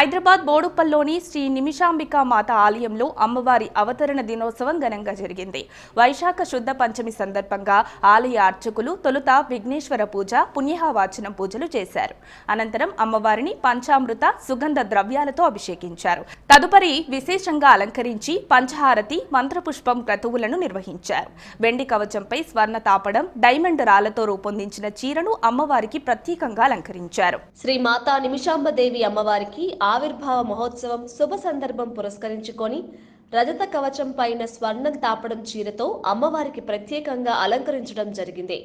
హైదరాబాద్ బోడుప్పల్లోని శ్రీ నిమిషాంబికా మాత ఆలయంలో అమ్మవారి అవతరణ దినోత్సవం ఘనంగా జరిగింది. వైశాఖ శుద్ధ పంచమి సందర్భంగా ఆలయ అర్చకులు తొలుత విఘ్నేశ్వర పూజ, పుణ్యవాచనం పూజలు చేశారు. అనంతరం అమ్మవారిని పంచామృత, సుగంధ ద్రవ్యాలతో అభిషేకించారు. తదుపరి విశేషంగా అలంకరించి పంచహారతి, మంత్రపుష్పం క్రతువులను నిర్వహించారు. వెండి కవచంపై స్వర్ణ తాపడం, డైమండ్ రాళ్లతో రూపొందించిన చీరను అమ్మవారికి ప్రత్యేకంగా అలంకరించారు. శ్రీ మాతా నిమిషాంబదేవి అమ్మవారికి ఆవిర్భావ మహోత్సవం శుభ సందర్భం పురస్కరించుకొని రజత కవచం పైన స్వర్ణం తాపడం చీరతో అమ్మవారికి ప్రత్యేకంగా అలంకరించడం జరిగింది.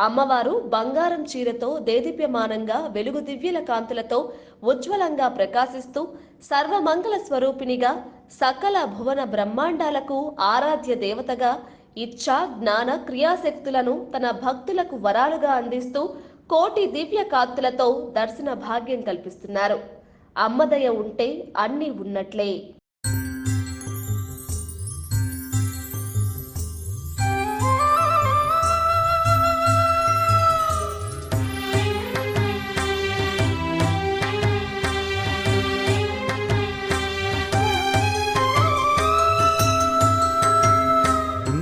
అమ్మవారు బంగారం చీరతో దేదీప్యమానంగా వెలుగు దివ్యల కాంతులతో ఉజ్వలంగా ప్రకాశిస్తూ సర్వమంగళ స్వరూపిణిగా, సకల భువన బ్రహ్మాండాలకు ఆరాధ్య దేవతగా ఇచ్ఛా, జ్ఞాన, క్రియాశక్తులను తన భక్తులకు వరాలుగా అందిస్తూ కోటి దివ్య కాంతులతో దర్శన భాగ్యం కల్పిస్తున్నారు. అమ్మదయ ఉంటే అన్నీ ఉన్నట్లే.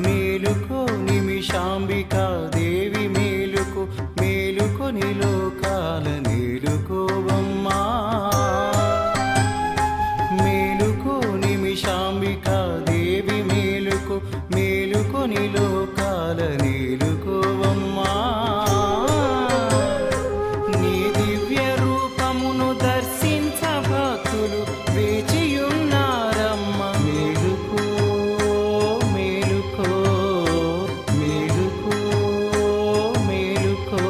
మేలుకో నిమిషాంబికా దేవి, మేలుకో మేలుకొని లోకాల నేలుకోవమ్మా. మేలుకో నిమిషాంబికా దేవి, మేలుకో మేలుకొని లోకాల నేలుకోవమ్మా. నీ దివ్య రూపమును దర్శించ భక్తులు వేచియున్నారమ్మ. మేలుకో మేలుకో మేలుకో మేలుకో.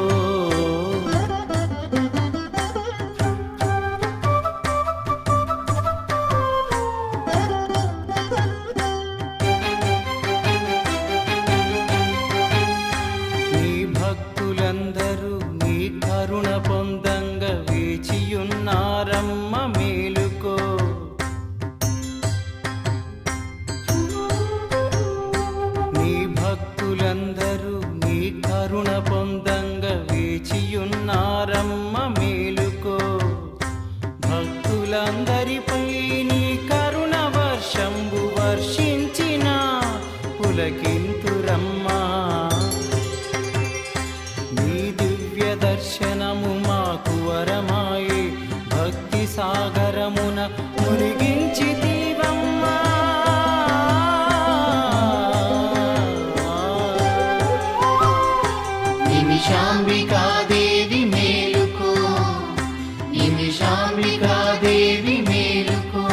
నీ భక్తులందరూ నీ కరుణ పొందంగా వేచియున్నారమ్మ. మేలుకో నీ భక్తులందరూ నీ కరుణ పొందంగా వేచియున్నారమ్మ. మేలుకో భక్తులందరిపై నీ కరుణ వర్షంబు వర్షించిన పులకింతురమ్మా. నీ దివ్య దర్శనము మాకు వరమాయే, భక్తి సాగరమున మునిగించితివమ్మా. నిమిషాంబికా దేవి మేలుకో, నిమిషాంబికా దేవి మేలుకో.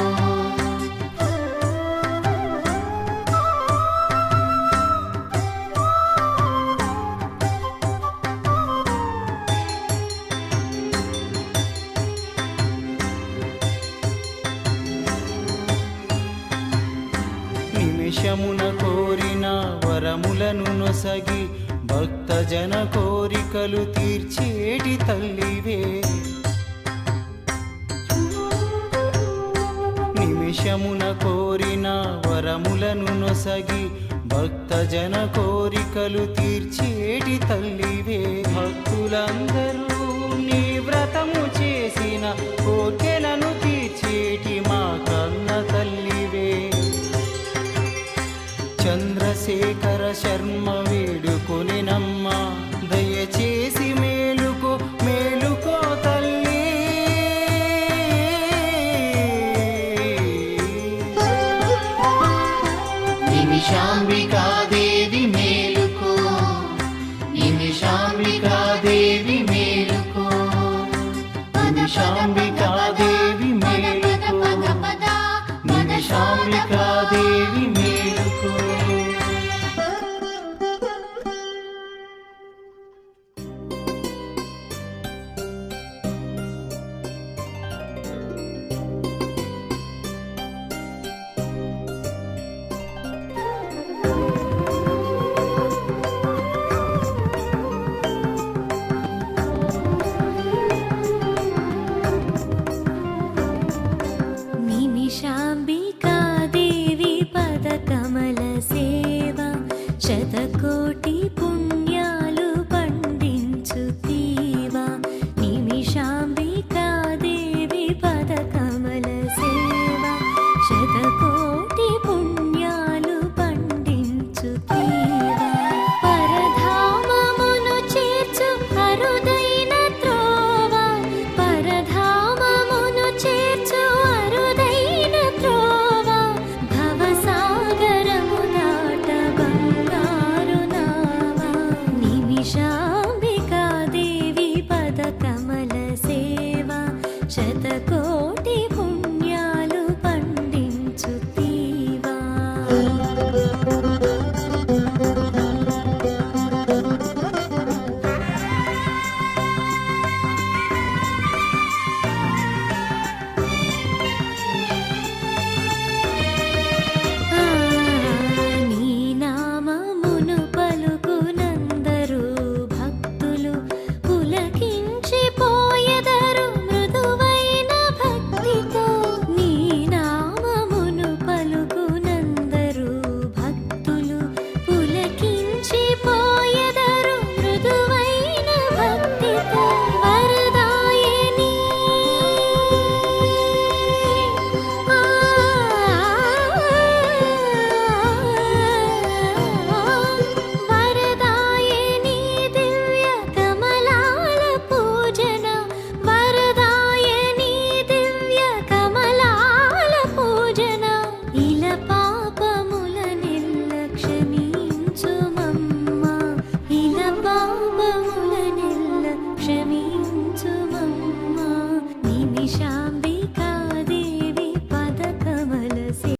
నిమిషమున కోరిన వరములను నొసగి భక్తజన కోరికలు తీర్చేటి తల్లివే. నిమిషమున కోరిన వరములను నొసగి భక్తజన కోరికలు తీర్చేటి తల్లివే. భక్తులందరూ నీ వ్రతము చేసిన కోర్కెలను తీర్చేటి మా కన్న తల్లివే. చంద్రశేఖర శర్మ వేడుకొనినమ్మ, దయచేసి మేలుకో మేలుకో తల్లి. నిమిషాంబికా దేవి మేలుకో, నిమిషాంబికా దేవి మేలుకో, నిమిషాంబికా